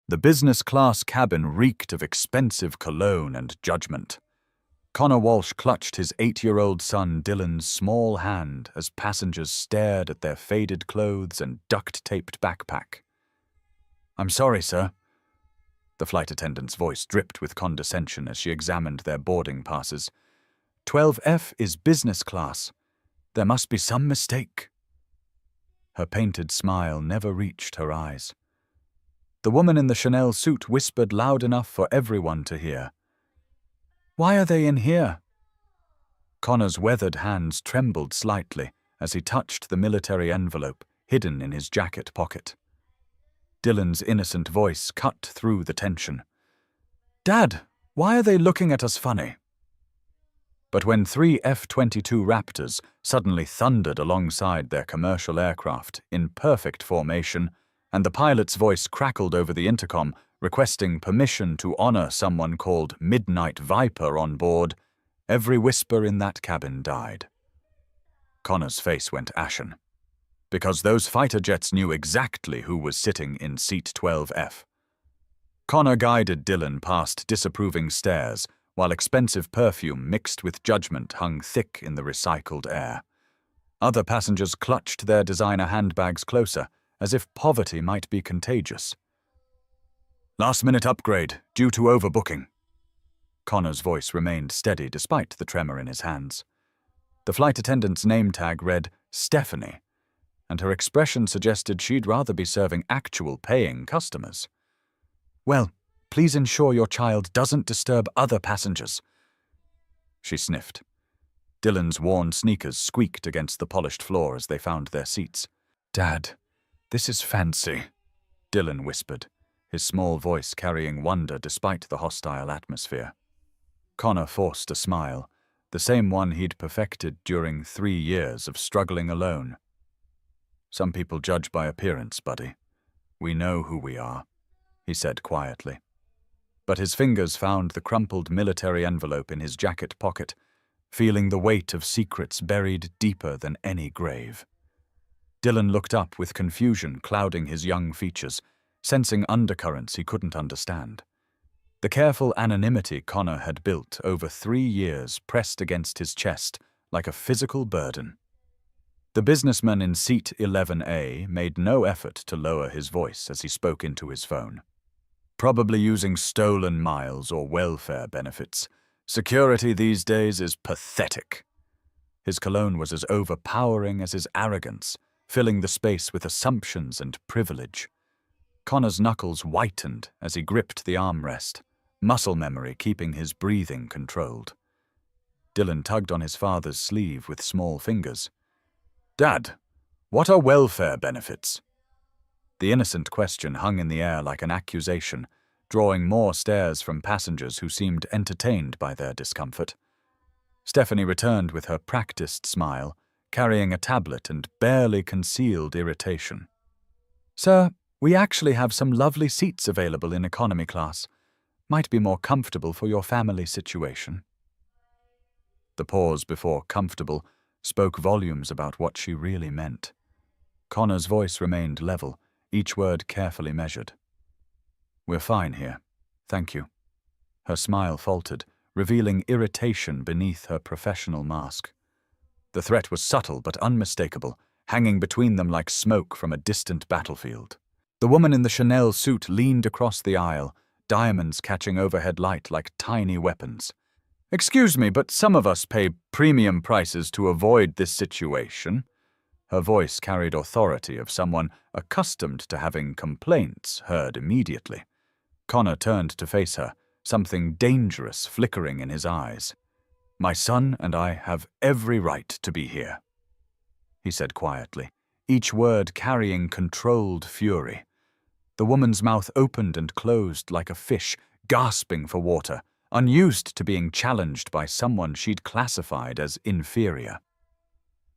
The business-class cabin reeked of expensive cologne and judgment. Connor Walsh clutched his 8-year-old son Dylan's small hand as passengers stared at their faded clothes and duct-taped backpack. "I'm sorry, sir." The flight attendant's voice dripped with condescension as she examined their boarding passes. 12F is business class. There must be some mistake." Her painted smile never reached her eyes. The woman in the Chanel suit whispered loud enough for everyone to hear. "Why are they in here?" Connor's weathered hands trembled slightly as he touched the military envelope hidden in his jacket pocket. Dylan's innocent voice cut through the tension. "Dad, why are they looking at us funny?" But when 3 F-22 Raptors suddenly thundered alongside their commercial aircraft in perfect formation, and the pilot's voice crackled over the intercom requesting permission to honor someone called Midnight Viper on board, every whisper in that cabin died. Connor's face went ashen, because those fighter jets knew exactly who was sitting in seat 12F. Connor guided Dylan past disapproving stares, while expensive perfume mixed with judgment hung thick in the recycled air. Other passengers clutched their designer handbags closer, as if poverty might be contagious. "Last-minute upgrade, due to overbooking." Connor's voice remained steady despite the tremor in his hands. The flight attendant's name tag read Stephanie, and her expression suggested she'd rather be serving actual paying customers. "Well, please ensure your child doesn't disturb other passengers." She sniffed. Dylan's worn sneakers squeaked against the polished floor as they found their seats. "Dad, this is fancy," Dylan whispered, his small voice carrying wonder despite the hostile atmosphere. Connor forced a smile, the same one he'd perfected during 3 years of struggling alone. "Some people judge by appearance, buddy. We know who we are," he said quietly. But his fingers found the crumpled military envelope in his jacket pocket, feeling the weight of secrets buried deeper than any grave. Dylan looked up with confusion clouding his young features, sensing undercurrents he couldn't understand. The careful anonymity Connor had built over 3 years pressed against his chest like a physical burden. The businessman in seat 11A made no effort to lower his voice as he spoke into his phone. "Probably using stolen miles or welfare benefits. Security these days is pathetic." His cologne was as overpowering as his arrogance, filling the space with assumptions and privilege. Connor's knuckles whitened as he gripped the armrest, muscle memory keeping his breathing controlled. Dylan tugged on his father's sleeve with small fingers. "Dad, what are welfare benefits?" The innocent question hung in the air like an accusation, drawing more stares from passengers who seemed entertained by their discomfort. Stephanie returned with her practiced smile, carrying a tablet and barely concealed irritation. "Sir, we actually have some lovely seats available in economy class. Might be more comfortable for your family situation." The pause before comfortable spoke volumes about what she really meant. Connor's voice remained level, each word carefully measured. "We're fine here, thank you." Her smile faltered, revealing irritation beneath her professional mask. The threat was subtle but unmistakable, hanging between them like smoke from a distant battlefield. The woman in the Chanel suit leaned across the aisle, diamonds catching overhead light like tiny weapons. "Excuse me, but some of us pay premium prices to avoid this situation." Her voice carried authority of someone accustomed to having complaints heard immediately. Connor turned to face her, something dangerous flickering in his eyes. "My son and I have every right to be here," he said quietly, each word carrying controlled fury. The woman's mouth opened and closed like a fish, gasping for water, unused to being challenged by someone she'd classified as inferior.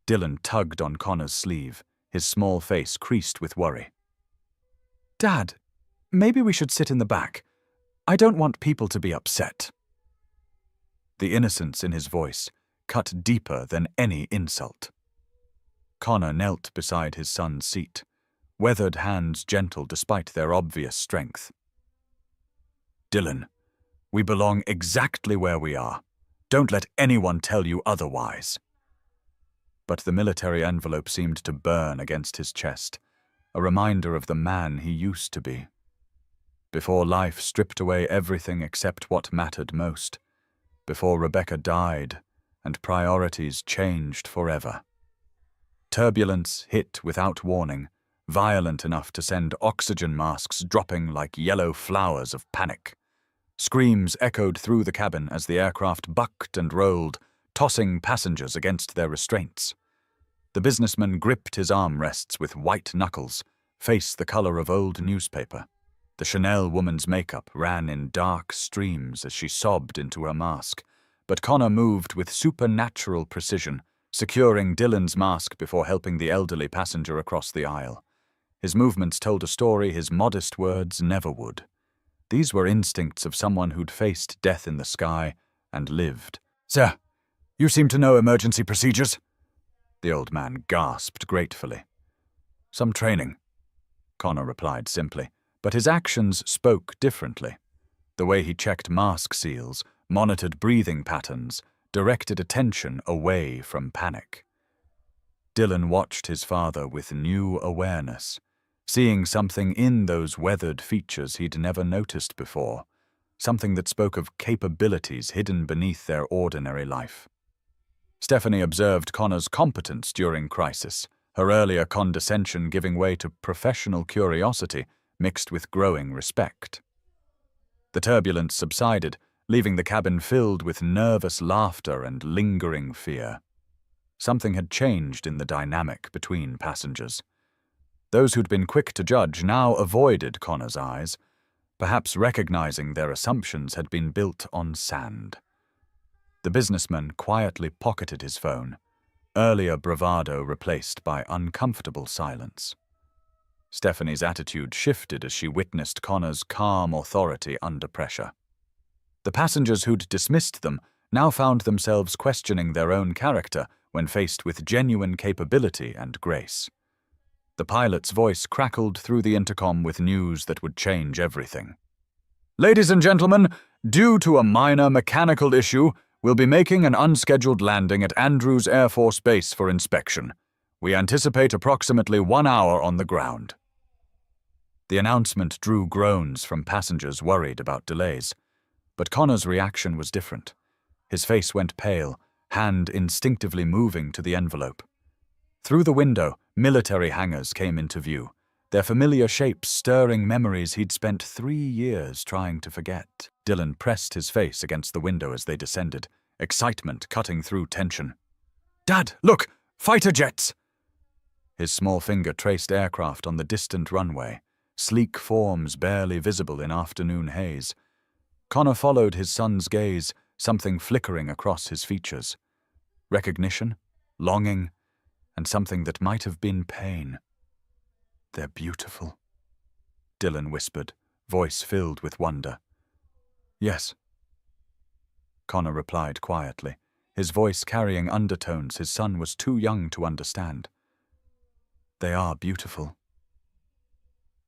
Dylan tugged on Connor's sleeve, his small face creased with worry. "Dad, maybe we should sit in the back. I don't want people to be upset." The innocence in his voice cut deeper than any insult. Connor knelt beside his son's seat, weathered hands gentle despite their obvious strength. Dylan, we belong exactly where we are. Don't let anyone tell you otherwise. But the military envelope seemed to burn against his chest, a reminder of the man he used to be. Before life stripped away everything except what mattered most, before Rebecca died and priorities changed forever. Turbulence hit without warning, violent enough to send oxygen masks dropping like yellow flowers of panic. Screams echoed through the cabin as the aircraft bucked and rolled, tossing passengers against their restraints. The businessman gripped his armrests with white knuckles, face the color of old newspaper. The Chanel woman's makeup ran in dark streams as she sobbed into her mask, but Connor moved with supernatural precision, securing Dylan's mask before helping the elderly passenger across the aisle. His movements told a story his modest words never would. These were instincts of someone who'd faced death in the sky and lived. "Sir, you seem to know emergency procedures?" The old man gasped gratefully. "Some training," Connor replied simply, but his actions spoke differently. The way he checked mask seals, monitored breathing patterns, directed attention away from panic. Dylan watched his father with new awareness, seeing something in those weathered features he'd never noticed before, something that spoke of capabilities hidden beneath their ordinary life. Stephanie observed Connor's competence during crisis, her earlier condescension giving way to professional curiosity mixed with growing respect. The turbulence subsided, leaving the cabin filled with nervous laughter and lingering fear. Something had changed in the dynamic between passengers. Those who'd been quick to judge now avoided Connor's eyes, perhaps recognizing their assumptions had been built on sand. The businessman quietly pocketed his phone, earlier bravado replaced by uncomfortable silence. Stephanie's attitude shifted as she witnessed Connor's calm authority under pressure. The passengers who'd dismissed them now found themselves questioning their own character when faced with genuine capability and grace. The pilot's voice crackled through the intercom with news that would change everything. "Ladies and gentlemen, due to a minor mechanical issue, we'll be making an unscheduled landing at Andrews Air Force Base for inspection. We anticipate approximately 1 hour on the ground." The announcement drew groans from passengers worried about delays. But Connor's reaction was different. His face went pale, hand instinctively moving to the envelope. Through the window, military hangars came into view, their familiar shapes stirring memories he'd spent 3 years trying to forget. Dylan pressed his face against the window as they descended, excitement cutting through tension. "Dad, look! Fighter jets!" His small finger traced aircraft on the distant runway, sleek forms barely visible in afternoon haze. Connor followed his son's gaze, something flickering across his features. Recognition, longing, and something that might have been pain. "They're beautiful," Dylan whispered, voice filled with wonder. "Yes," Connor replied quietly, his voice carrying undertones his son was too young to understand. "They are beautiful."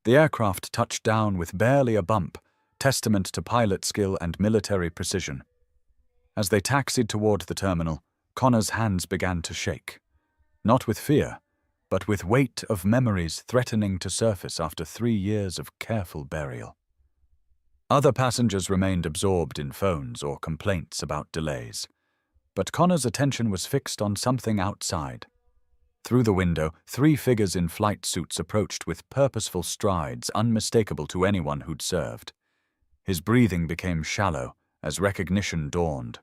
The aircraft touched down with barely a bump, testament to pilot skill and military precision. As they taxied toward the terminal, Connor's hands began to shake. Not with fear, but with weight of memories threatening to surface after 3 years of careful burial. Other passengers remained absorbed in phones or complaints about delays, but Connor's attention was fixed on something outside. Through the window, 3 figures in flight suits approached with purposeful strides unmistakable to anyone who'd served. His breathing became shallow as recognition dawned.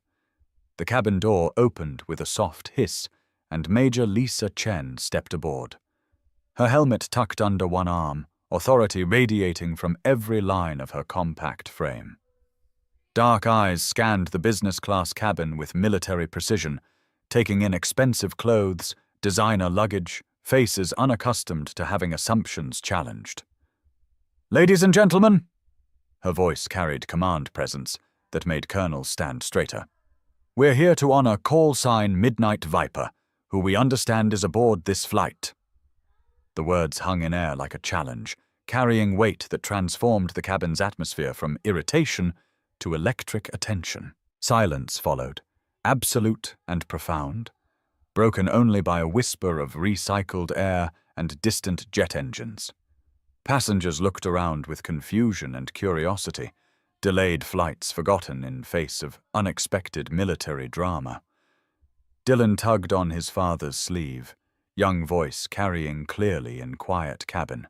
The cabin door opened with a soft hiss, and Major Lisa Chen stepped aboard. Her helmet tucked under one arm, authority radiating from every line of her compact frame. Dark eyes scanned the business-class cabin with military precision, taking in expensive clothes, designer luggage, faces unaccustomed to having assumptions challenged. "Ladies and gentlemen," her voice carried command presence that made colonels stand straighter. "We're here to honor call sign Midnight Viper, who we understand is aboard this flight." The words hung in air like a challenge, carrying weight that transformed the cabin's atmosphere from irritation to electric attention. Silence followed, absolute and profound, broken only by a whisper of recycled air and distant jet engines. Passengers looked around with confusion and curiosity, delayed flights forgotten in face of unexpected military drama. Dylan tugged on his father's sleeve, young voice carrying clearly in quiet cabin.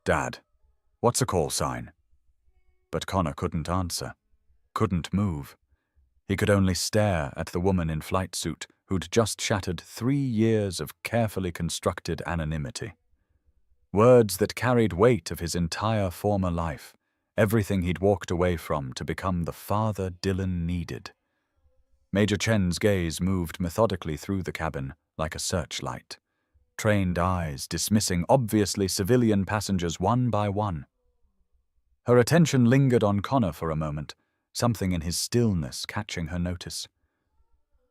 "Dad, what's a call sign?" But Connor couldn't answer, couldn't move. He could only stare at the woman in flight suit who'd just shattered 3 years of carefully constructed anonymity. Words that carried weight of his entire former life, everything he'd walked away from to become the father Dylan needed. Major Chen's gaze moved methodically through the cabin like a searchlight, trained eyes dismissing obviously civilian passengers one by one. Her attention lingered on Connor for a moment, something in his stillness catching her notice.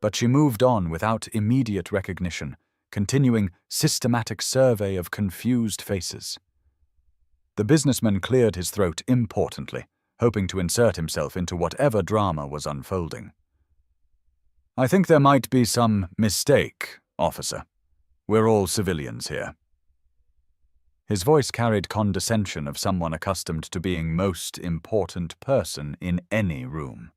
But she moved on without immediate recognition, continuing systematic survey of confused faces. The businessman cleared his throat importantly, hoping to insert himself into whatever drama was unfolding. "I think there might be some mistake, officer. We're all civilians here." His voice carried condescension of someone accustomed to being most important person in any room.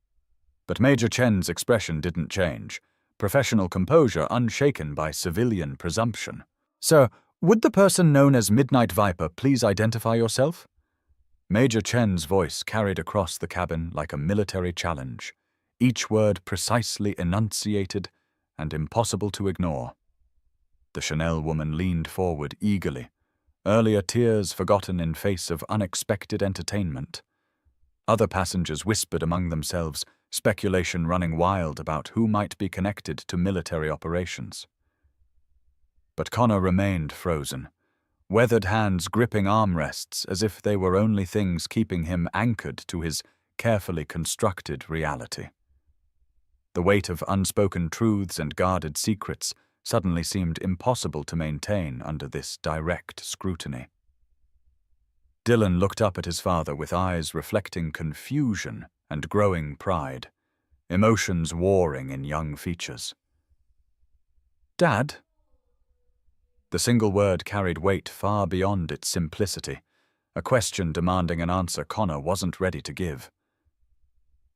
But Major Chen's expression didn't change, professional composure unshaken by civilian presumption. "Sir, would the person known as Midnight Viper please identify yourself?" Major Chen's voice carried across the cabin like a military challenge, each word precisely enunciated and impossible to ignore. The Chanel woman leaned forward eagerly, earlier tears forgotten in face of unexpected entertainment. Other passengers whispered among themselves, speculation running wild about who might be connected to military operations. But Connor remained frozen, weathered hands gripping armrests as if they were only things keeping him anchored to his carefully constructed reality. The weight of unspoken truths and guarded secrets suddenly seemed impossible to maintain under this direct scrutiny. Dylan looked up at his father with eyes reflecting confusion and growing pride, emotions warring in young features. "Dad?" The single word carried weight far beyond its simplicity, a question demanding an answer Connor wasn't ready to give.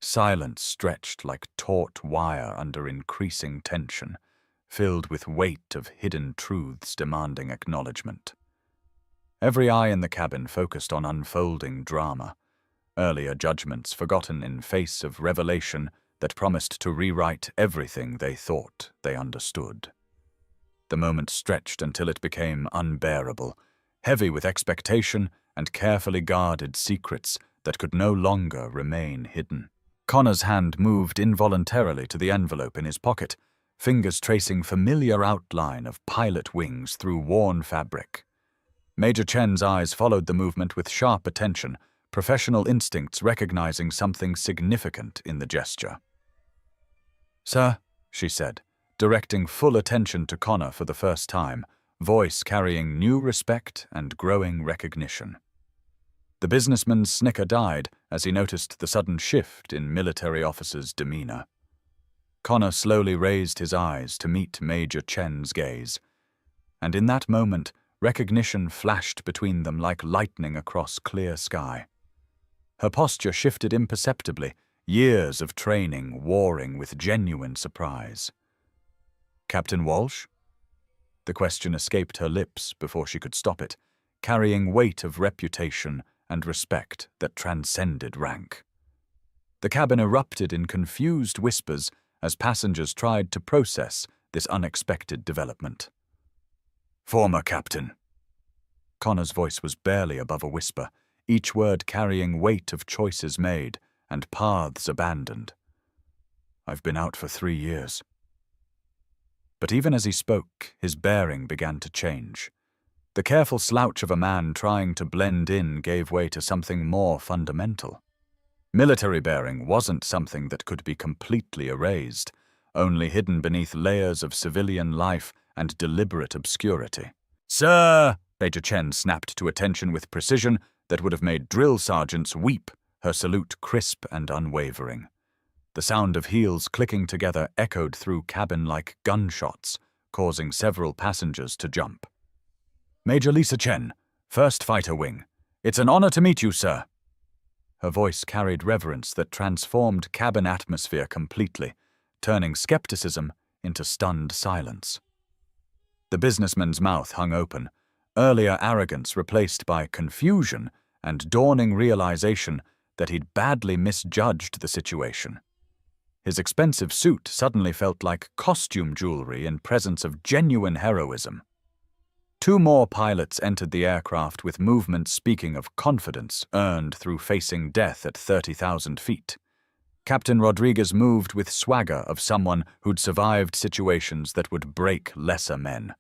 Silence stretched like taut wire under increasing tension, filled with weight of hidden truths demanding acknowledgement. Every eye in the cabin focused on unfolding drama, earlier judgments forgotten in face of revelation that promised to rewrite everything they thought they understood. The moment stretched until it became unbearable, heavy with expectation and carefully guarded secrets that could no longer remain hidden. Connor's hand moved involuntarily to the envelope in his pocket, fingers tracing familiar outline of pilot wings through worn fabric. Major Chen's eyes followed the movement with sharp attention, professional instincts recognizing something significant in the gesture. "Sir," she said, directing full attention to Connor for the first time, voice carrying new respect and growing recognition. The businessman's snicker died as he noticed the sudden shift in military officer's demeanor. Connor slowly raised his eyes to meet Major Chen's gaze, and in that moment, recognition flashed between them like lightning across clear sky. Her posture shifted imperceptibly, years of training warring with genuine surprise. "Captain Walsh?" The question escaped her lips before she could stop it, carrying weight of reputation and respect that transcended rank. The cabin erupted in confused whispers as passengers tried to process this unexpected development. "Former captain." Connor's voice was barely above a whisper, each word carrying weight of choices made and paths abandoned. "I've been out for 3 years." But even as he spoke, his bearing began to change. The careful slouch of a man trying to blend in gave way to something more fundamental. Military bearing wasn't something that could be completely erased, only hidden beneath layers of civilian life and deliberate obscurity. "Sir!" Major Chen snapped to attention with precision that would have made drill sergeants weep, her salute crisp and unwavering. The sound of heels clicking together echoed through cabin like gunshots, causing several passengers to jump. "Major Lisa Chen, 1st Fighter Wing. It's an honor to meet you, sir." Her voice carried reverence that transformed cabin atmosphere completely, turning skepticism into stunned silence. The businessman's mouth hung open, earlier arrogance replaced by confusion and dawning realization that he'd badly misjudged the situation. His expensive suit suddenly felt like costume jewelry in presence of genuine heroism. 2 more pilots entered the aircraft with movements speaking of confidence earned through facing death at 30,000 feet. Captain Rodriguez moved with swagger of someone who'd survived situations that would break lesser men.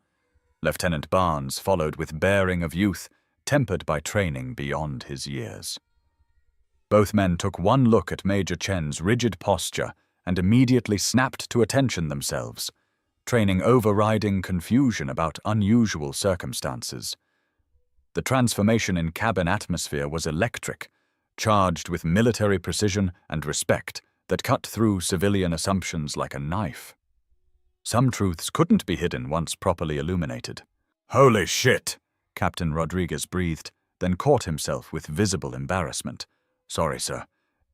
Lieutenant Barnes followed with bearing of youth, tempered by training beyond his years. Both men took one look at Major Chen's rigid posture and immediately snapped to attention themselves, training overriding confusion about unusual circumstances. The transformation in cabin atmosphere was electric, charged with military precision and respect that cut through civilian assumptions like a knife. Some truths couldn't be hidden once properly illuminated. "Holy shit!" Captain Rodriguez breathed, then caught himself with visible embarrassment. "Sorry, sir.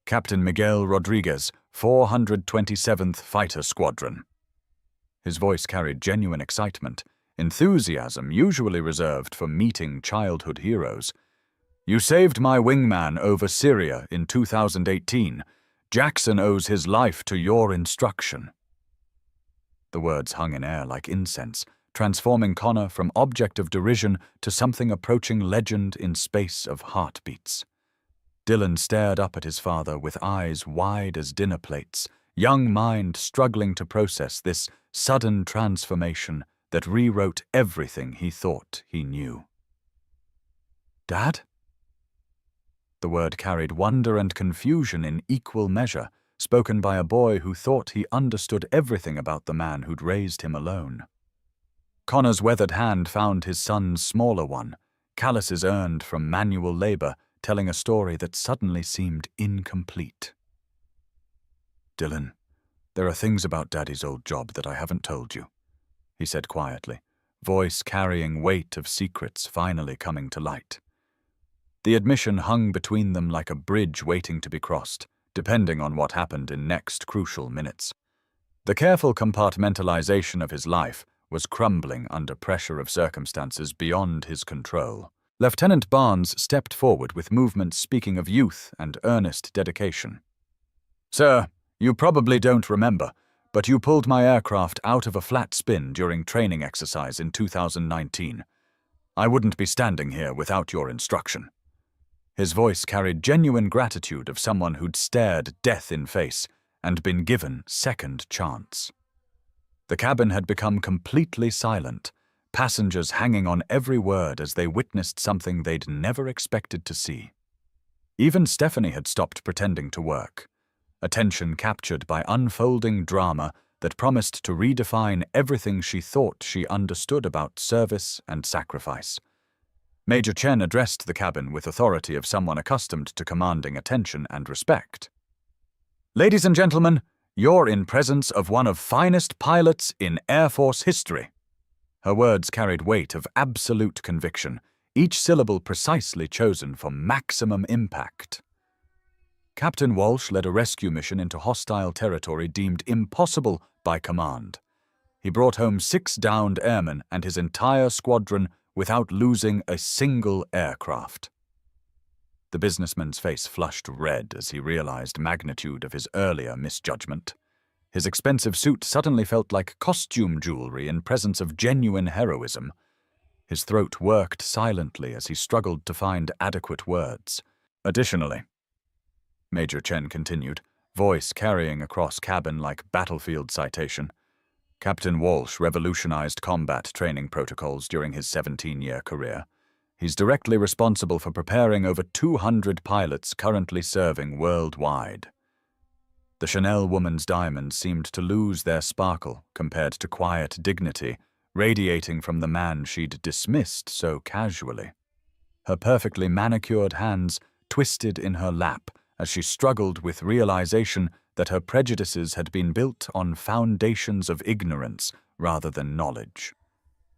Captain Miguel Rodriguez, 427th Fighter Squadron." His voice carried genuine excitement, enthusiasm usually reserved for meeting childhood heroes. "You saved my wingman over Syria in 2018. Jackson owes his life to your instruction." The words hung in air like incense, transforming Connor from object of derision to something approaching legend in space of heartbeats. Dylan stared up at his father with eyes wide as dinner plates, young mind struggling to process this sudden transformation that rewrote everything he thought he knew. "Dad?" The word carried wonder and confusion in equal measure, spoken by a boy who thought he understood everything about the man who'd raised him alone. Connor's weathered hand found his son's smaller one, calluses earned from manual labor, telling a story that suddenly seemed incomplete. "Dylan, there are things about Daddy's old job that I haven't told you," he said quietly, voice carrying weight of secrets finally coming to light. The admission hung between them like a bridge waiting to be crossed, depending on what happened in next crucial minutes. The careful compartmentalization of his life was crumbling under pressure of circumstances beyond his control. Lieutenant Barnes stepped forward with movements speaking of youth and earnest dedication. "Sir, you probably don't remember, but you pulled my aircraft out of a flat spin during training exercise in 2019. I wouldn't be standing here without your instruction." His voice carried genuine gratitude of someone who'd stared death in face and been given second chance. The cabin had become completely silent, passengers hanging on every word as they witnessed something they'd never expected to see. Even Stephanie had stopped pretending to work, attention captured by unfolding drama that promised to redefine everything she thought she understood about service and sacrifice. Major Chen addressed the cabin with authority of someone accustomed to commanding attention and respect. "Ladies and gentlemen, you're in presence of one of finest pilots in Air Force history." Her words carried weight of absolute conviction, each syllable precisely chosen for maximum impact. Captain Walsh led a rescue mission into hostile territory deemed impossible by command. He brought home 6 downed airmen and his entire squadron without losing a single aircraft. The businessman's face flushed red as he realized magnitude of his earlier misjudgment. His expensive suit suddenly felt like costume jewelry in presence of genuine heroism. His throat worked silently as he struggled to find adequate words. "Additionally," Major Chen continued, voice carrying across cabin like battlefield citation, "Captain Walsh revolutionized combat training protocols during his 17-year career. He's directly responsible for preparing over 200 pilots currently serving worldwide." The Chanel woman's diamonds seemed to lose their sparkle compared to quiet dignity radiating from the man she'd dismissed so casually. Her perfectly manicured hands twisted in her lap as she struggled with realization that her prejudices had been built on foundations of ignorance rather than knowledge.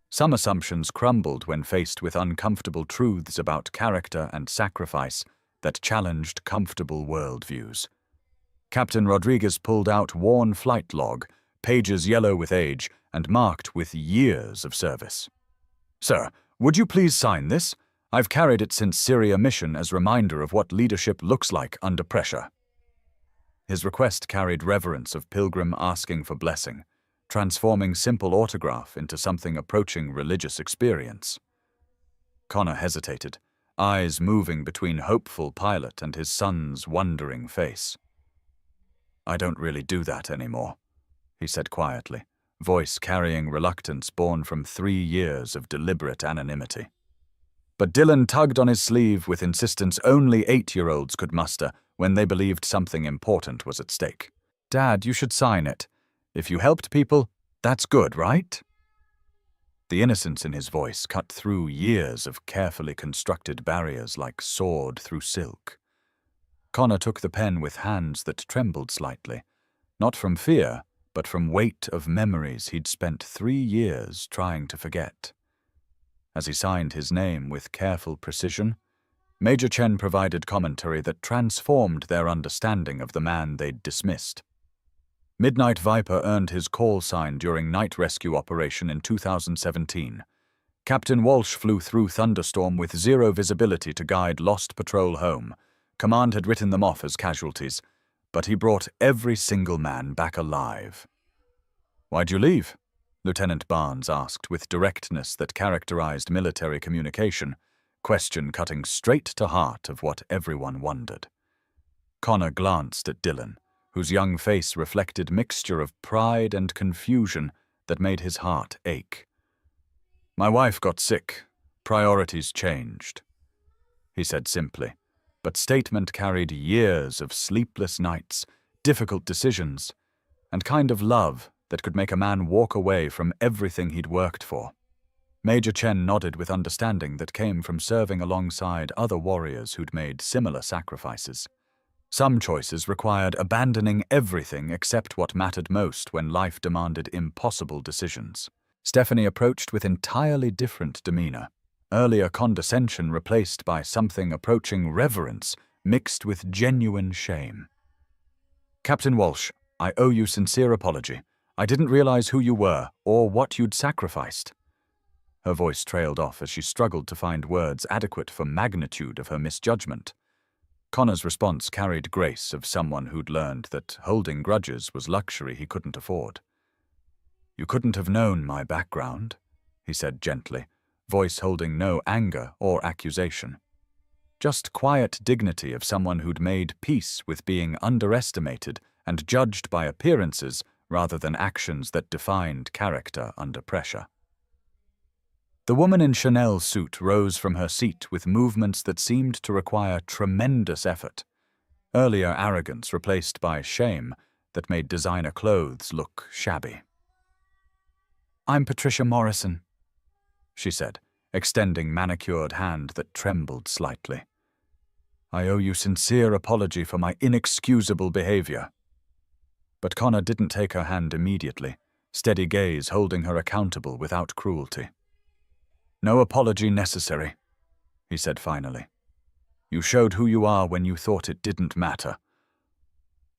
Some assumptions crumbled when faced with uncomfortable truths about character and sacrifice that challenged comfortable worldviews. Captain Rodriguez pulled out worn flight log, pages yellow with age and marked with years of service. "Sir, would you please sign this? I've carried it since Syria mission as reminder of what leadership looks like under pressure." His request carried reverence of pilgrim asking for blessing, transforming simple autograph into something approaching religious experience. Connor hesitated, eyes moving between hopeful pilot and his son's wondering face. "I don't really do that anymore," he said quietly, voice carrying reluctance born from 3 years of deliberate anonymity. But Dylan tugged on his sleeve with insistence only 8-year-olds could muster when they believed something important was at stake. "Dad, you should sign it. If you helped people, that's good, right?" The innocence in his voice cut through years of carefully constructed barriers like sword through silk. Connor took the pen with hands that trembled slightly, not from fear, but from weight of memories he'd spent 3 years trying to forget. As he signed his name with careful precision, Major Chen provided commentary that transformed their understanding of the man they'd dismissed. Midnight Viper earned his call sign during night rescue operation in 2017. Captain Walsh flew through thunderstorm with 0 visibility to guide lost patrol home. Command had written them off as casualties, but he brought every single man back alive. "Why'd you leave?" Lieutenant Barnes asked with directness that characterized military communication, question cutting straight to heart of what everyone wondered. Connor glanced at Dylan, whose young face reflected mixture of pride and confusion that made his heart ache. "My wife got sick. Priorities changed," he said simply, but statement carried years of sleepless nights, difficult decisions, and kind of love that could make a man walk away from everything he'd worked for. Major Chen nodded with understanding that came from serving alongside other warriors who'd made similar sacrifices. Some choices required abandoning everything except what mattered most when life demanded impossible decisions. Stephanie approached with entirely different demeanor, earlier condescension replaced by something approaching reverence mixed with genuine shame. "Captain Walsh, I owe you sincere apology. I didn't realize who you were or what you'd sacrificed." Her voice trailed off as she struggled to find words adequate for magnitude of her misjudgment. Connor's response carried grace of someone who'd learned that holding grudges was luxury he couldn't afford. "You couldn't have known my background," he said gently, voice holding no anger or accusation. Just quiet dignity of someone who'd made peace with being underestimated and judged by appearances rather than actions that defined character under pressure. The woman in Chanel suit rose from her seat with movements that seemed to require tremendous effort. Earlier arrogance replaced by shame that made designer clothes look shabby. "I'm Patricia Morrison," she said, extending manicured hand that trembled slightly. "I owe you sincere apology for my inexcusable behavior." But Connor didn't take her hand immediately, steady gaze holding her accountable without cruelty. "No apology necessary," he said finally. "You showed who you are when you thought it didn't matter."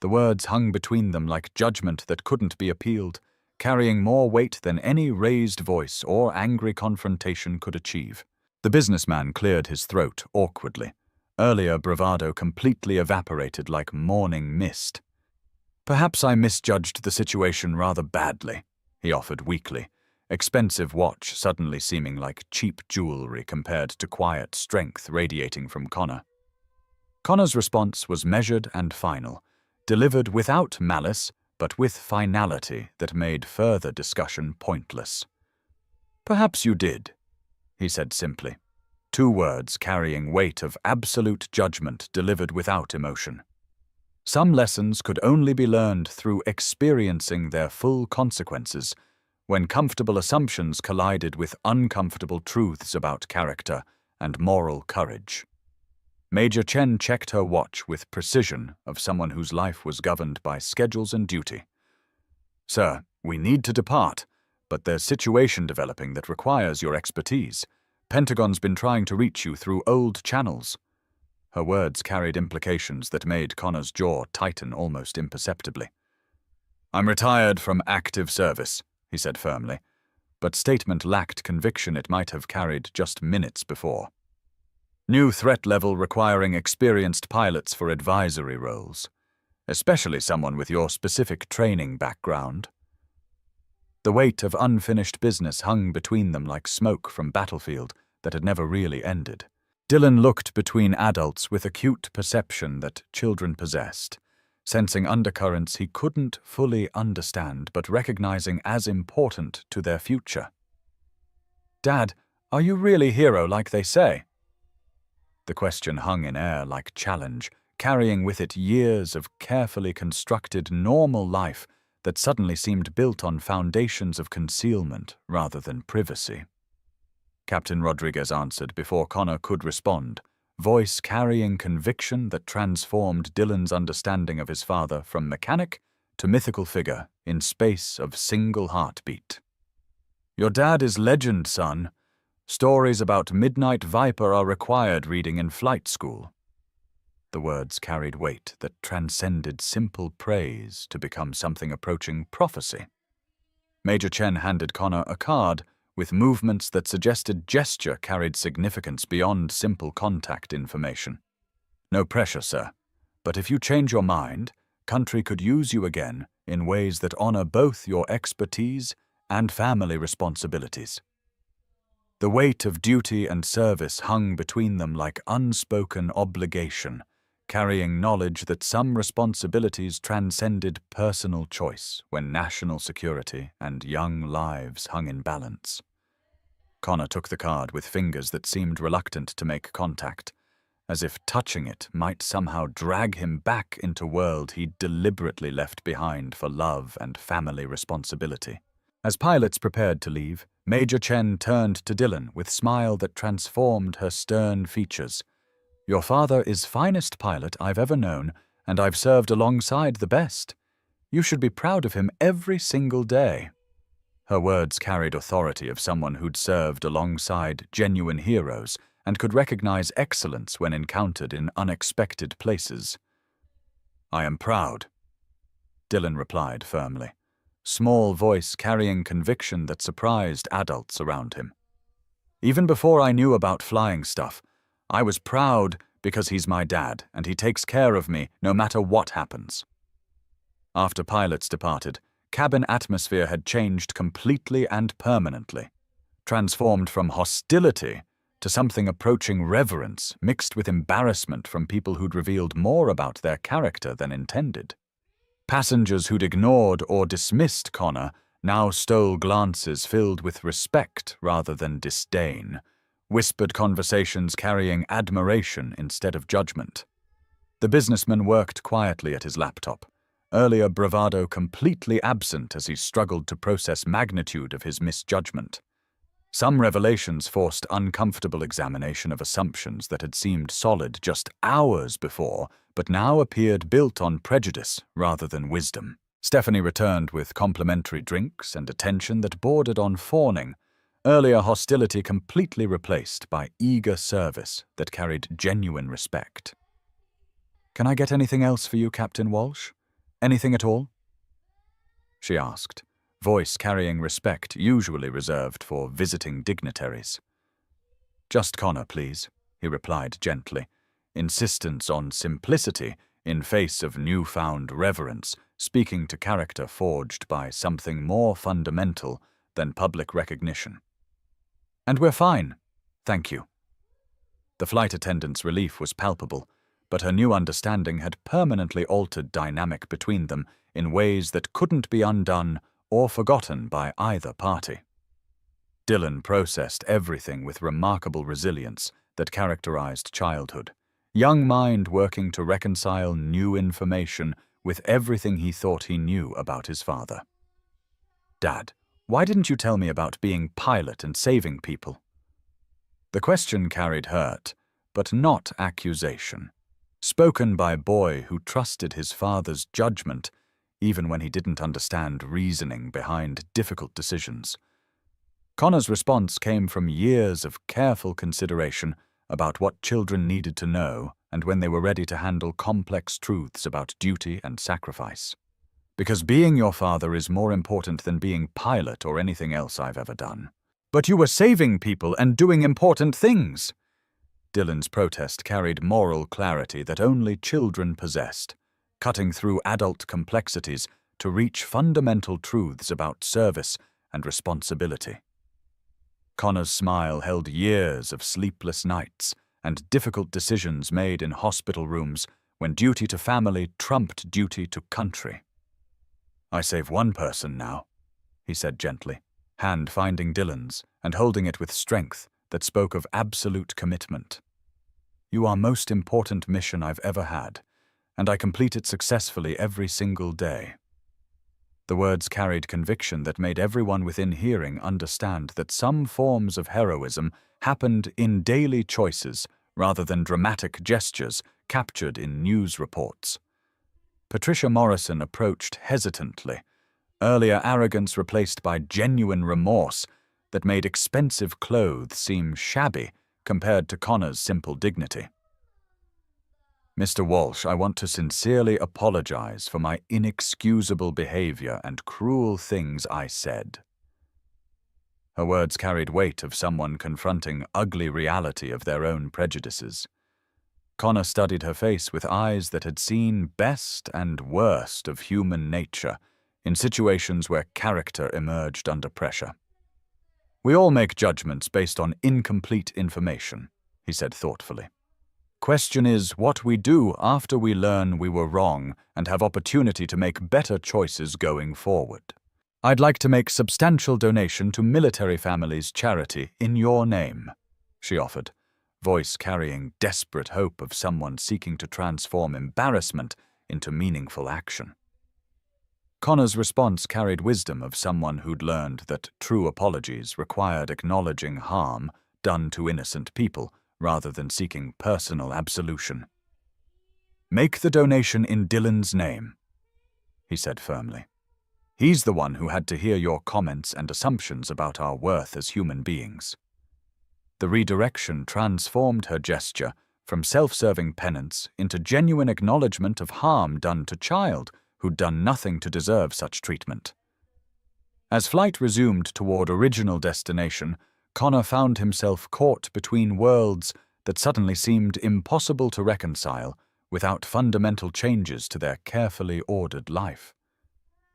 The words hung between them like judgment that couldn't be appealed, carrying more weight than any raised voice or angry confrontation could achieve. The businessman cleared his throat awkwardly. Earlier bravado completely evaporated like morning mist. "Perhaps I misjudged the situation rather badly," he offered weakly, expensive watch suddenly seeming like cheap jewelry compared to quiet strength radiating from Connor. Connor's response was measured and final, delivered without malice, but with finality that made further discussion pointless. "Perhaps you did," he said simply, 2 words carrying weight of absolute judgment delivered without emotion. Some lessons could only be learned through experiencing their full consequences, when comfortable assumptions collided with uncomfortable truths about character and moral courage. Major Chen checked her watch with precision of someone whose life was governed by schedules and duty. "Sir, we need to depart, but there's situation developing that requires your expertise. Pentagon's been trying to reach you through old channels." Her words carried implications that made Connor's jaw tighten almost imperceptibly. "I'm retired from active service," he said firmly, but statement lacked conviction it might have carried just minutes before. "New threat level requiring experienced pilots for advisory roles, especially someone with your specific training background." The weight of unfinished business hung between them like smoke from battlefield that had never really ended. Dylan looked between adults with acute perception that children possessed, sensing undercurrents he couldn't fully understand but recognizing as important to their future. "Dad, are you really hero like they say?" The question hung in air like challenge, carrying with it years of carefully constructed normal life that suddenly seemed built on foundations of concealment rather than privacy. Captain Rodriguez answered before Connor could respond, voice carrying conviction that transformed Dylan's understanding of his father from mechanic to mythical figure in space of single heartbeat. "Your dad is legend, son. Stories about Midnight Viper are required reading in flight school." The words carried weight that transcended simple praise to become something approaching prophecy. Major Chen handed Connor a card with movements that suggested gesture carried significance beyond simple contact information. "No pressure, sir, but if you change your mind, country could use you again in ways that honor both your expertise and family responsibilities." The weight of duty and service hung between them like unspoken obligation, carrying knowledge that some responsibilities transcended personal choice when national security and young lives hung in balance. Connor took the card with fingers that seemed reluctant to make contact, as if touching it might somehow drag him back into a world he'd deliberately left behind for love and family responsibility. As pilots prepared to leave, Major Chen turned to Dylan with a smile that transformed her stern features. "Your father is finest pilot I've ever known, and I've served alongside the best. You should be proud of him every single day." Her words carried authority of someone who'd served alongside genuine heroes and could recognize excellence when encountered in unexpected places. "I am proud," Dylan replied firmly, small voice carrying conviction that surprised adults around him. "Even before I knew about flying stuff, I was proud because he's my dad and he takes care of me no matter what happens." After pilots departed, cabin atmosphere had changed completely and permanently, transformed from hostility to something approaching reverence mixed with embarrassment from people who'd revealed more about their character than intended. Passengers who'd ignored or dismissed Connor now stole glances filled with respect rather than disdain, whispered conversations carrying admiration instead of judgment. The businessman worked quietly at his laptop, earlier bravado completely absent as he struggled to process magnitude of his misjudgment. Some revelations forced uncomfortable examination of assumptions that had seemed solid just hours before, but now appeared built on prejudice rather than wisdom. Stephanie returned with complimentary drinks and attention that bordered on fawning, earlier hostility completely replaced by eager service that carried genuine respect. "Can I get anything else for you, Captain Walsh? Anything at all?" she asked, voice carrying respect usually reserved for visiting dignitaries. "Just Connor, please," he replied gently, insistence on simplicity in face of newfound reverence, speaking to character forged by something more fundamental than public recognition. "And we're fine, thank you." The flight attendant's relief was palpable, but her new understanding had permanently altered dynamic between them in ways that couldn't be undone or forgotten by either party. Dylan processed everything with remarkable resilience that characterized childhood, young mind working to reconcile new information with everything he thought he knew about his father. "Dad, Why didn't you tell me about being pilot and saving people? The question carried hurt, but not accusation, spoken by a boy who trusted his father's judgment even when he didn't understand reasoning behind difficult decisions. Connor's response came from years of careful consideration about what children needed to know and when they were ready to handle complex truths about duty and sacrifice. Because being your father is more important than being pilot or anything else I've ever done. But you were saving people and doing important things. Dylan's protest carried moral clarity that only children possessed, cutting through adult complexities to reach fundamental truths about service and responsibility. Connor's smile held years of sleepless nights and difficult decisions made in hospital rooms when duty to family trumped duty to country. I save one person now, he said gently, hand finding Dylan's and holding it with strength that spoke of absolute commitment. You are most important mission I've ever had, and I complete it successfully every single day. The words carried conviction that made everyone within hearing understand that some forms of heroism happened in daily choices rather than dramatic gestures captured in news reports. Patricia Morrison approached hesitantly, earlier arrogance replaced by genuine remorse that made expensive clothes seem shabby compared to Connor's simple dignity. Mr. Walsh, I want to sincerely apologize for my inexcusable behavior and cruel things I said. Her words carried weight of someone confronting ugly reality of their own prejudices. Connor studied her face with eyes that had seen best and worst of human nature in situations where character emerged under pressure. We all make judgments based on incomplete information, he said thoughtfully. Question is what we do after we learn we were wrong and have opportunity to make better choices going forward. I'd like to make substantial donation to military families charity in your name, she offered, voice carrying desperate hope of someone seeking to transform embarrassment into meaningful action. Connor's response carried wisdom of someone who'd learned that true apologies required acknowledging harm done to innocent people rather than seeking personal absolution. Make the donation in Dylan's name, he said firmly. He's the one who had to hear your comments and assumptions about our worth as human beings. The redirection transformed her gesture from self-serving penance into genuine acknowledgement of harm done to child who'd done nothing to deserve such treatment. As flight resumed toward original destination, Connor found himself caught between worlds that suddenly seemed impossible to reconcile without fundamental changes to their carefully ordered life.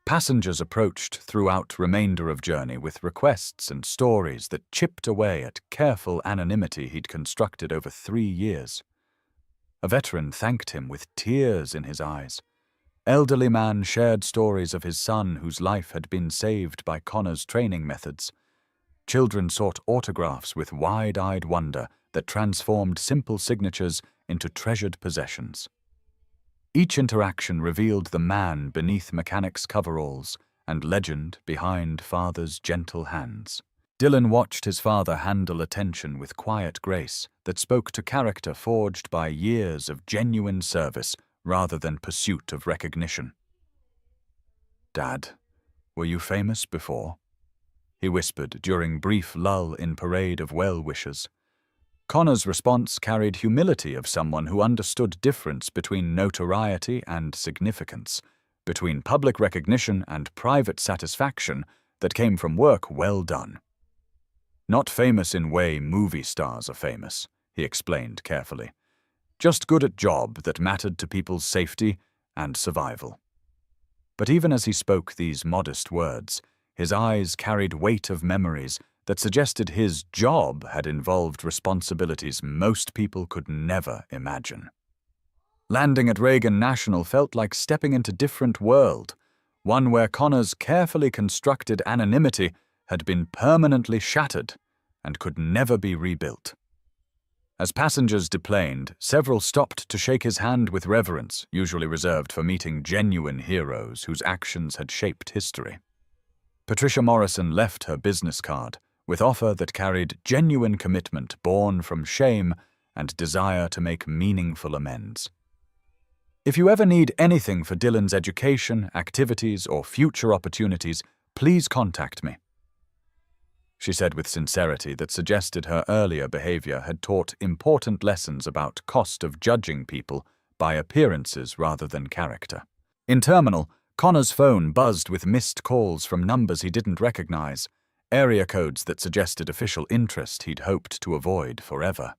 Passengers approached throughout remainder of journey with requests and stories that chipped away at careful anonymity he'd constructed over 3 years. A veteran thanked him with tears in his eyes. Elderly man shared stories of his son whose life had been saved by Connor's training methods. Children sought autographs with wide-eyed wonder that transformed simple signatures into treasured possessions. Each interaction revealed the man beneath mechanics' coveralls and legend behind father's gentle hands. Dylan watched his father handle attention with quiet grace that spoke to character forged by years of genuine service rather than pursuit of recognition. Dad, were you famous before? He whispered during brief lull in parade of well-wishers. Connor's response carried humility of someone who understood difference between notoriety and significance, between public recognition and private satisfaction that came from work well done. Not famous in way movie stars are famous, he explained carefully. Just good at job that mattered to people's safety and survival. But even as he spoke these modest words, his eyes carried weight of memories that suggested his job had involved responsibilities most people could never imagine. Landing at Reagan National felt like stepping into a different world, one where Connor's carefully constructed anonymity had been permanently shattered and could never be rebuilt. As passengers deplaned, several stopped to shake his hand with reverence, usually reserved for meeting genuine heroes whose actions had shaped history. Patricia Morrison left her business card with offer that carried genuine commitment born from shame and desire to make meaningful amends. If you ever need anything for Dylan's education, activities, or future opportunities, please contact me, she said with sincerity that suggested her earlier behavior had taught important lessons about cost of judging people by appearances rather than character. In terminal, Connor's phone buzzed with missed calls from numbers he didn't recognize, area codes that suggested official interest he'd hoped to avoid forever.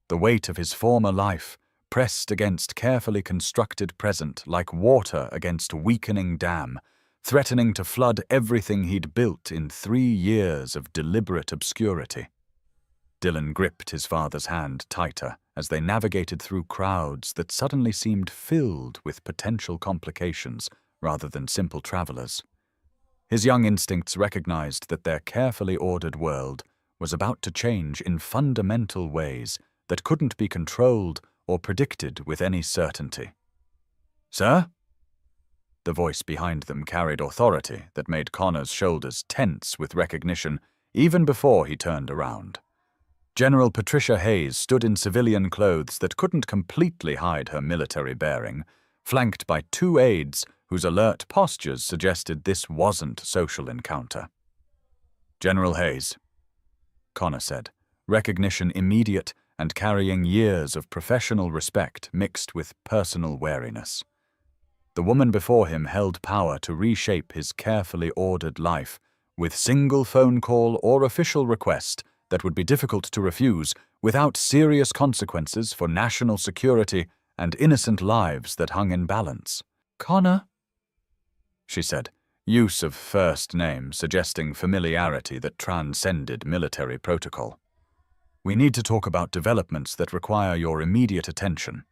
The weight of his former life pressed against carefully constructed present like water against weakening dam, threatening to flood everything he'd built in 3 years of deliberate obscurity. Dylan gripped his father's hand tighter as they navigated through crowds that suddenly seemed filled with potential complications rather than simple travelers. His young instincts recognized that their carefully ordered world was about to change in fundamental ways that couldn't be controlled or predicted with any certainty. "Sir?" The voice behind them carried authority that made Connor's shoulders tense with recognition even before he turned around. General Patricia Hayes stood in civilian clothes that couldn't completely hide her military bearing, flanked by 2 aides whose alert postures suggested this wasn't social encounter. "General Hayes," Connor said, recognition immediate and carrying years of professional respect mixed with personal wariness. The woman before him held power to reshape his carefully ordered life with single phone call or official request that would be difficult to refuse without serious consequences for national security and innocent lives that hung in balance. "Connor," she said, use of first name suggesting familiarity that transcended military protocol. "We need to talk about developments that require your immediate attention."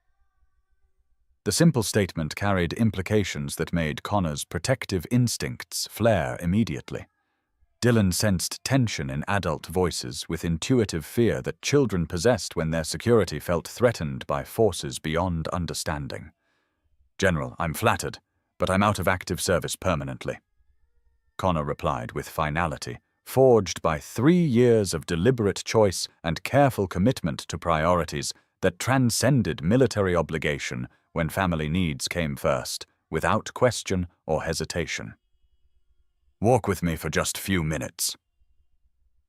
The simple statement carried implications that made Connor's protective instincts flare immediately. Dylan sensed tension in adult voices with intuitive fear that children possessed when their security felt threatened by forces beyond understanding. "General, I'm flattered, but I'm out of active service permanently," Connor replied with finality, forged by 3 years of deliberate choice and careful commitment to priorities that transcended military obligation when family needs came first, without question or hesitation. "Walk with me for just few minutes,"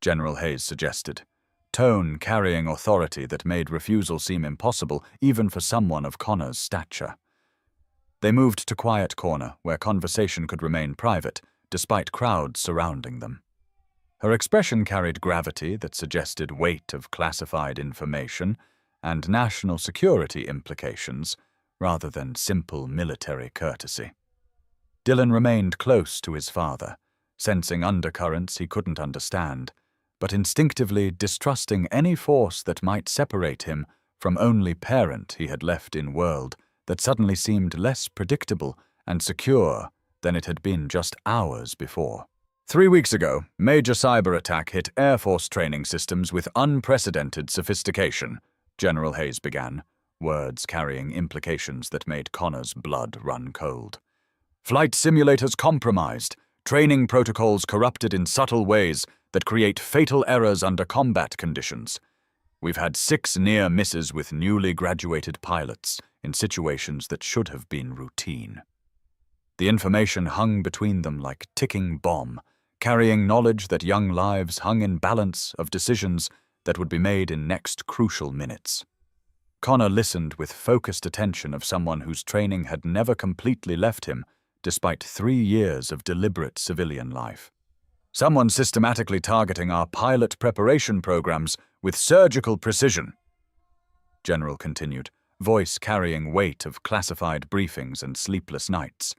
General Hayes suggested, tone carrying authority that made refusal seem impossible even for someone of Connor's stature. They moved to quiet corner where conversation could remain private, despite crowds surrounding them. Her expression carried gravity that suggested weight of classified information and national security implications, rather than simple military courtesy. Dylan remained close to his father, sensing undercurrents he couldn't understand, but instinctively distrusting any force that might separate him from only parent he had left in world that suddenly seemed less predictable and secure than it had been just hours before. 3 weeks ago, major cyber attack hit Air Force training systems with unprecedented sophistication, General Hayes began, words carrying implications that made Connor's blood run cold. "Flight simulators compromised, training protocols corrupted in subtle ways that create fatal errors under combat conditions. We've had 6 near misses with newly graduated pilots in situations that should have been routine." The information hung between them like ticking bomb, carrying knowledge that young lives hung in balance of decisions that would be made in next crucial minutes. Connor listened with focused attention of someone whose training had never completely left him, despite 3 years of deliberate civilian life. "Someone systematically targeting our pilot preparation programs with surgical precision," General continued, voice carrying weight of classified briefings and sleepless nights.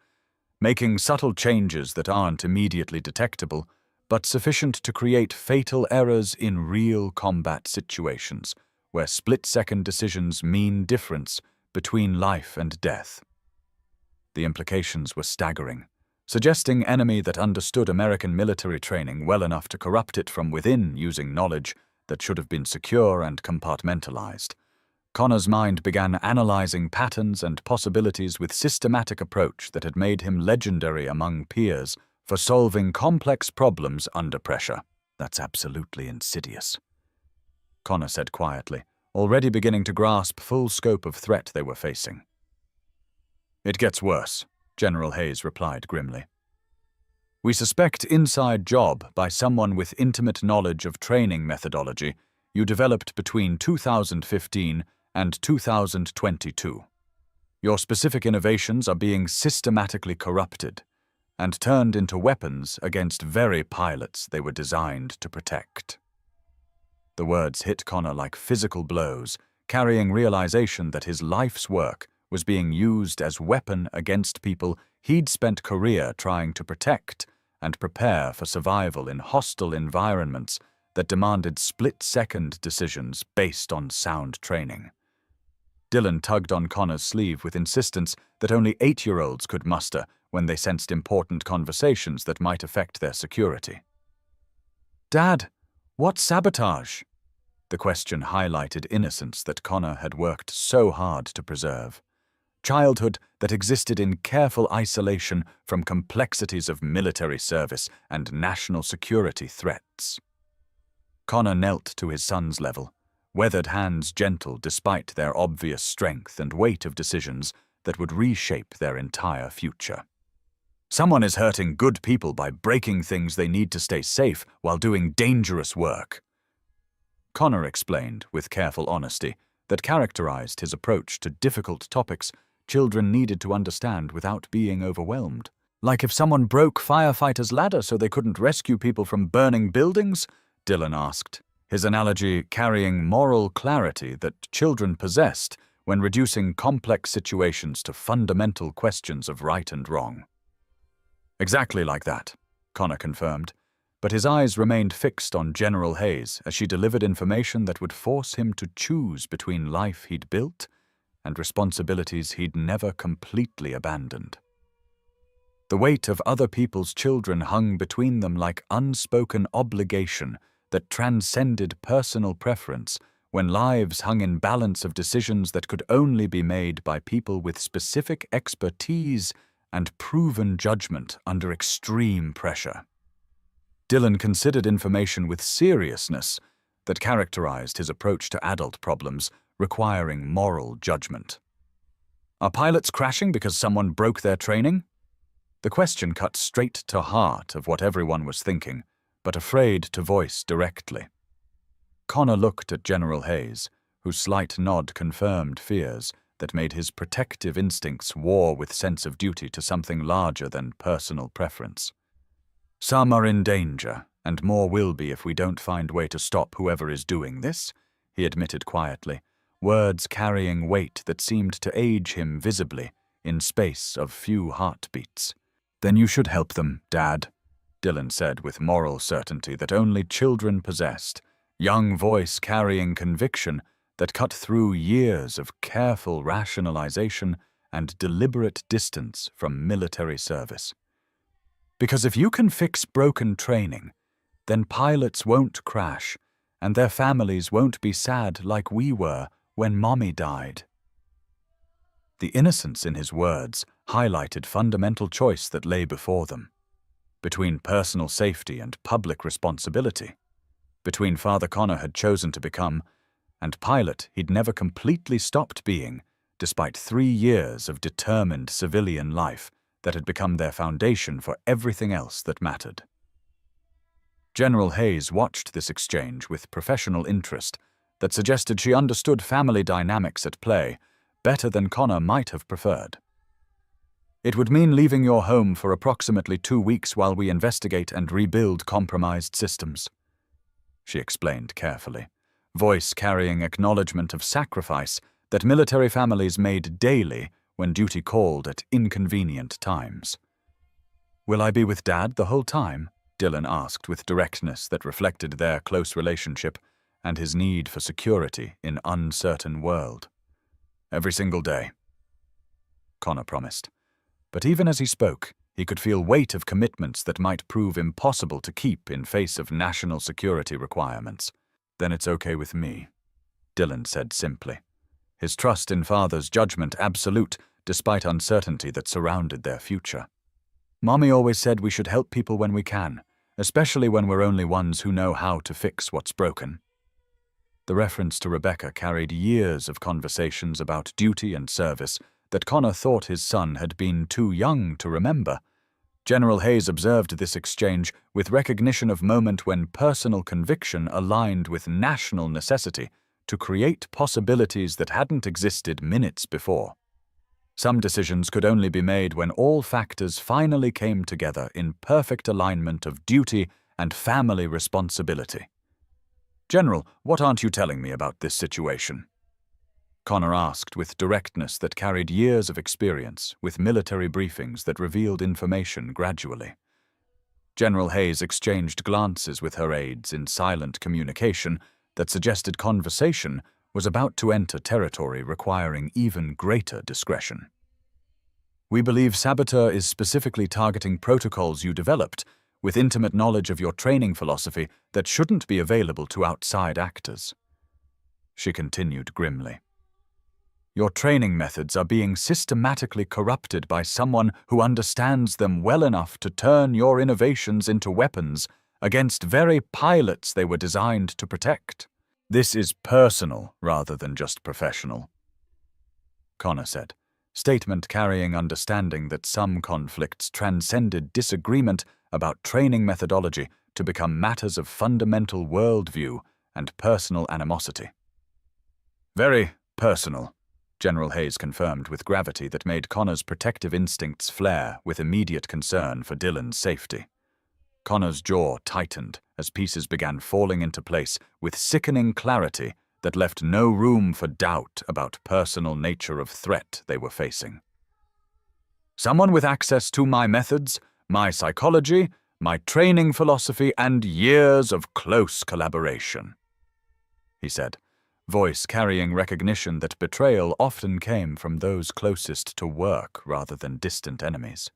"Making subtle changes that aren't immediately detectable, but sufficient to create fatal errors in real combat situations, where split-second decisions mean difference between life and death." The implications were staggering, suggesting enemy that understood American military training well enough to corrupt it from within using knowledge that should have been secure and compartmentalized. Connor's mind began analyzing patterns and possibilities with systematic approach that had made him legendary among peers for solving complex problems under pressure. That's absolutely insidious, Connor said quietly, already beginning to grasp full scope of threat they were facing. It gets worse, General Hayes replied grimly. We suspect inside job by someone with intimate knowledge of training methodology you developed between 2015 and 2022. Your specific innovations are being systematically corrupted and turned into weapons against very pilots they were designed to protect. The words hit Connor like physical blows, carrying realization that his life's work was being used as weapon against people he'd spent career trying to protect and prepare for survival in hostile environments that demanded split-second decisions based on sound training. Dylan tugged on Connor's sleeve with insistence that only 8-year-olds could muster when they sensed important conversations that might affect their security. Dad, what's sabotage? The question highlighted innocence that Connor had worked so hard to preserve. Childhood that existed in careful isolation from complexities of military service and national security threats. Connor knelt to his son's level, weathered hands gentle despite their obvious strength and weight of decisions that would reshape their entire future. Someone is hurting good people by breaking things they need to stay safe while doing dangerous work. Connor explained with careful honesty that characterized his approach to difficult topics children needed to understand without being overwhelmed. Like if someone broke firefighters' ladder so they couldn't rescue people from burning buildings? Dylan asked, his analogy carrying moral clarity that children possessed when reducing complex situations to fundamental questions of right and wrong. Exactly like that, Connor confirmed, but his eyes remained fixed on General Hayes as she delivered information that would force him to choose between life he'd built and responsibilities he'd never completely abandoned. The weight of other people's children hung between them like unspoken obligation that transcended personal preference when lives hung in balance of decisions that could only be made by people with specific expertise and proven judgment under extreme pressure. Dylan considered information with seriousness that characterized his approach to adult problems requiring moral judgment. Are pilots crashing because someone broke their training? The question cut straight to heart of what everyone was thinking, but afraid to voice directly. Connor looked at General Hayes, whose slight nod confirmed fears that made his protective instincts war with sense of duty to something larger than personal preference. Some are in danger, and more will be if we don't find a way to stop whoever is doing this, he admitted quietly, words carrying weight that seemed to age him visibly in space of few heartbeats. Then you should help them, Dad, Dylan said with moral certainty that only children possessed, young voice carrying conviction that cut through years of careful rationalization and deliberate distance from military service. Because if you can fix broken training, then pilots won't crash, and their families won't be sad like we were when Mommy died. The innocence in his words highlighted fundamental choice that lay before them, between personal safety and public responsibility, between Father Connor had chosen to become and pilot he'd never completely stopped being, despite 3 years of determined civilian life that had become their foundation for everything else that mattered. General Hayes watched this exchange with professional interest that suggested she understood family dynamics at play better than Connor might have preferred. It would mean leaving your home for approximately 2 weeks while we investigate and rebuild compromised systems, she explained carefully, voice carrying acknowledgement of sacrifice that military families made daily when duty called at inconvenient times. Will I be with Dad the whole time? Dylan asked with directness that reflected their close relationship and his need for security in uncertain world. Every single day, Connor promised. But even as he spoke, he could feel weight of commitments that might prove impossible to keep in face of national security requirements. Then it's okay with me, Dylan said simply, his trust in Father's judgment absolute despite uncertainty that surrounded their future. Mommy always said we should help people when we can, especially when we're only ones who know how to fix what's broken. The reference to Rebecca carried years of conversations about duty and service that Connor thought his son had been too young to remember. General Hayes observed this exchange with recognition of moment when personal conviction aligned with national necessity to create possibilities that hadn't existed minutes before. Some decisions could only be made when all factors finally came together in perfect alignment of duty and family responsibility. "General, what aren't you telling me about this situation?" Connor asked with directness that carried years of experience, with military briefings that revealed information gradually. General Hayes exchanged glances with her aides in silent communication that suggested conversation was about to enter territory requiring even greater discretion. "We believe Saboteur is specifically targeting protocols you developed, with intimate knowledge of your training philosophy that shouldn't be available to outside actors." She continued grimly. "Your training methods are being systematically corrupted by someone who understands them well enough to turn your innovations into weapons against very pilots they were designed to protect. This is personal rather than just professional," Connor said, statement carrying understanding that some conflicts transcended disagreement about training methodology to become matters of fundamental worldview and personal animosity. "Very personal," General Hayes confirmed with gravity that made Connor's protective instincts flare with immediate concern for Dylan's safety. Connor's jaw tightened as pieces began falling into place with sickening clarity that left no room for doubt about personal nature of threat they were facing. "Someone with access to my methods, my psychology, my training philosophy, and years of close collaboration," he said, voice carrying recognition that betrayal often came from those closest to work rather than distant enemies.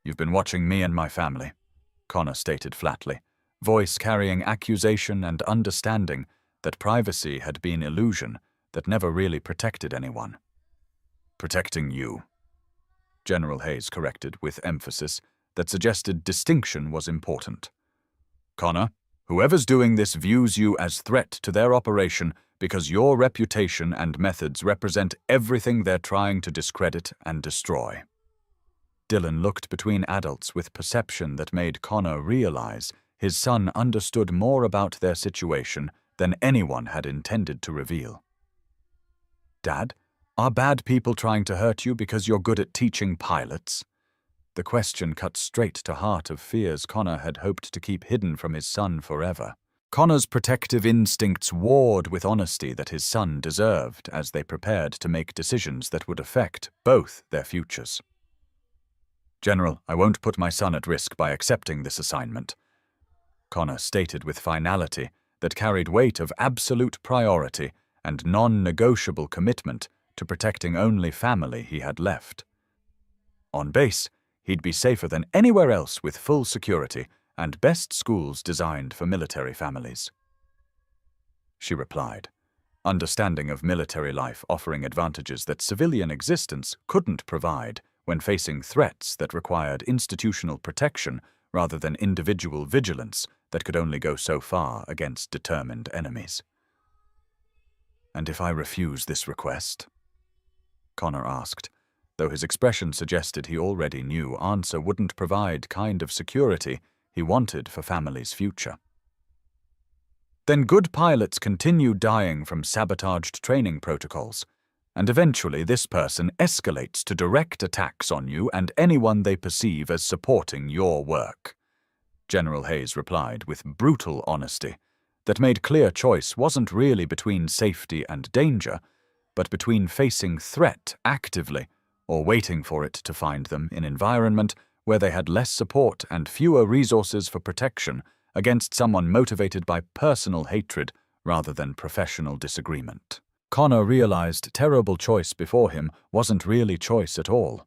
"You've been watching me and my family," Connor stated flatly, voice carrying accusation and understanding that privacy had been illusion that never really protected anyone. "Protecting you," General Hayes corrected with emphasis that suggested distinction was important. "Connor, whoever's doing this views you as threat to their operation because your reputation and methods represent everything they're trying to discredit and destroy." Dylan looked between adults with perception that made Connor realize his son understood more about their situation than anyone had intended to reveal. "Dad, are bad people trying to hurt you because you're good at teaching pilots?" The question cut straight to heart of fears Connor had hoped to keep hidden from his son forever. Connor's protective instincts warred with honesty that his son deserved as they prepared to make decisions that would affect both their futures. "General, I won't put my son at risk by accepting this assignment," Connor stated with finality that carried weight of absolute priority and non-negotiable commitment to protecting only family he had left. On base, he'd be safer than anywhere else with full security and best schools designed for military families. She replied, understanding of military life offering advantages that civilian existence couldn't provide when facing threats that required institutional protection rather than individual vigilance that could only go so far against determined enemies. "And if I refuse this request?" Connor asked, though his expression suggested he already knew answer wouldn't provide kind of security he wanted for family's future. "Then good pilots continue dying from sabotaged training protocols, and eventually this person escalates to direct attacks on you and anyone they perceive as supporting your work," General Hayes replied with brutal honesty that made clear choice wasn't really between safety and danger, but between facing threat actively or waiting for it to find them in an environment where they had less support and fewer resources for protection against someone motivated by personal hatred rather than professional disagreement. Connor realized terrible choice before him wasn't really choice at all.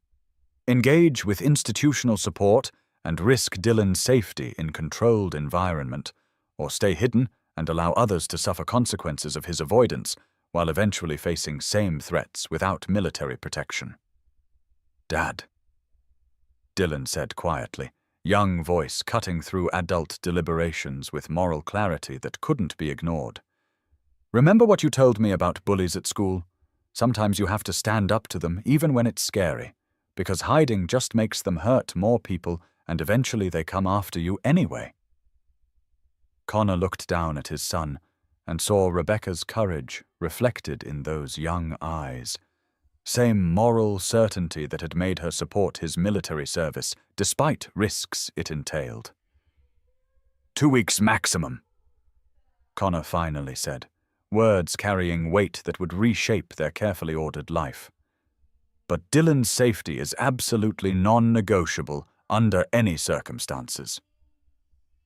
Engage with institutional support and risk Dylan's safety in controlled environment, or stay hidden and allow others to suffer consequences of his avoidance while eventually facing same threats without military protection. "Dad." Dylan said quietly, young voice cutting through adult deliberations with moral clarity that couldn't be ignored. Remember what you told me about bullies at school? Sometimes you have to stand up to them even when it's scary, because hiding just makes them hurt more people and eventually they come after you anyway. Connor looked down at his son and saw Rebecca's courage reflected in those young eyes. Same moral certainty that had made her support his military service, despite risks it entailed. 2 weeks maximum, Connor finally said, words carrying weight that would reshape their carefully ordered life. But Dylan's safety is absolutely non-negotiable under any circumstances.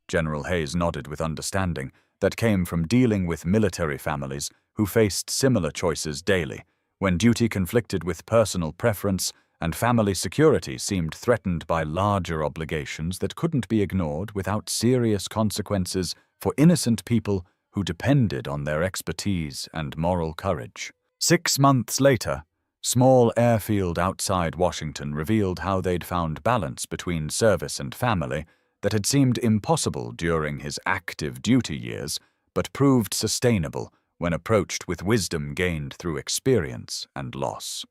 General Hayes nodded with understanding that came from dealing with military families who faced similar choices daily, when duty conflicted with personal preference and family security seemed threatened by larger obligations that couldn't be ignored without serious consequences for innocent people who depended on their expertise and moral courage. 6 months later, small airfield outside Washington revealed how they'd found balance between service and family that had seemed impossible during his active duty years, but proved sustainable when approached with wisdom gained through experience and loss.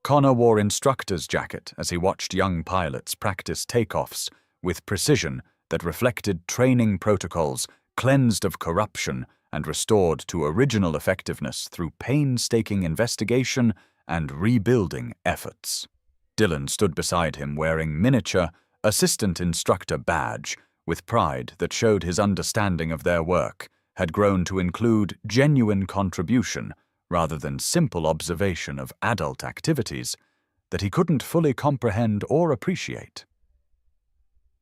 Connor wore instructor's jacket as he watched young pilots practice takeoffs with precision that reflected training protocols cleansed of corruption and restored to original effectiveness through painstaking investigation and rebuilding efforts. Dylan stood beside him wearing miniature assistant instructor badge with pride that showed his understanding of their work had grown to include genuine contribution rather than simple observation of adult activities that he couldn't fully comprehend or appreciate.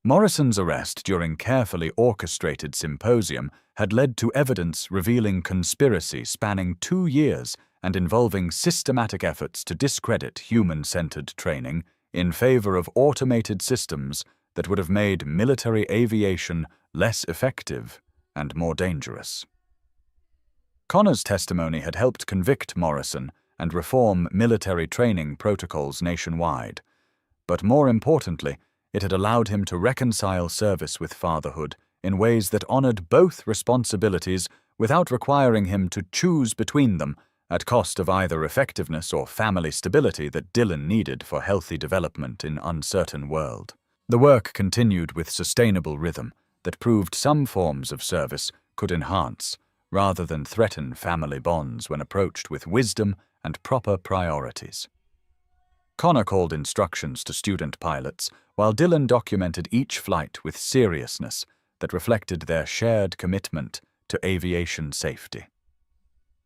Morrison's arrest during carefully orchestrated symposium had led to evidence revealing conspiracy spanning 2 years and involving systematic efforts to discredit human-centered training in favor of automated systems that would have made military aviation less effective and more dangerous. Connor's testimony had helped convict Morrison and reform military training protocols nationwide, but more importantly, it had allowed him to reconcile service with fatherhood in ways that honored both responsibilities without requiring him to choose between them at cost of either effectiveness or family stability that Dylan needed for healthy development in an uncertain world. The work continued with sustainable rhythm that proved some forms of service could enhance, rather than threaten family bonds when approached with wisdom and proper priorities. Connor called instructions to student pilots, while Dylan documented each flight with seriousness that reflected their shared commitment to aviation safety.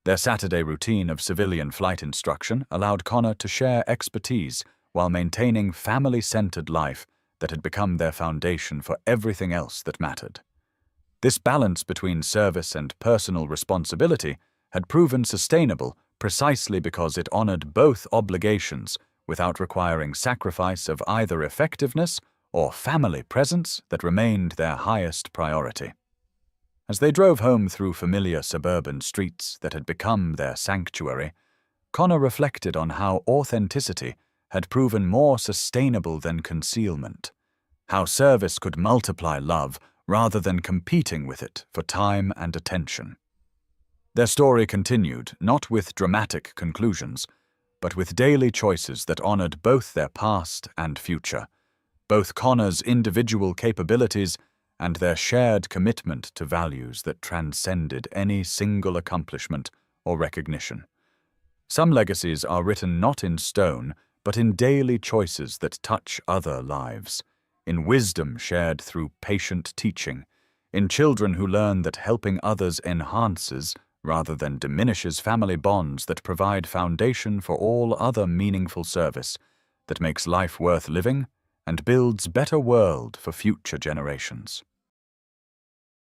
Their Saturday routine of civilian flight instruction allowed Connor to share expertise while maintaining family-centered life that had become their foundation for everything else that mattered. This balance between service and personal responsibility had proven sustainable precisely because it honored both obligations without requiring sacrifice of either effectiveness or family presence that remained their highest priority. As they drove home through familiar suburban streets that had become their sanctuary, Connor reflected on how authenticity had proven more sustainable than concealment, how service could multiply love rather than competing with it for time and attention. Their story continued, not with dramatic conclusions, but with daily choices that honored both their past and future, both Connor's individual capabilities and their shared commitment to values that transcended any single accomplishment or recognition. Some legacies are written not in stone, but in daily choices that touch other lives, in wisdom shared through patient teaching, in children who learn that helping others enhances rather than diminishes family bonds that provide foundation for all other meaningful service that makes life worth living and builds better world for future generations.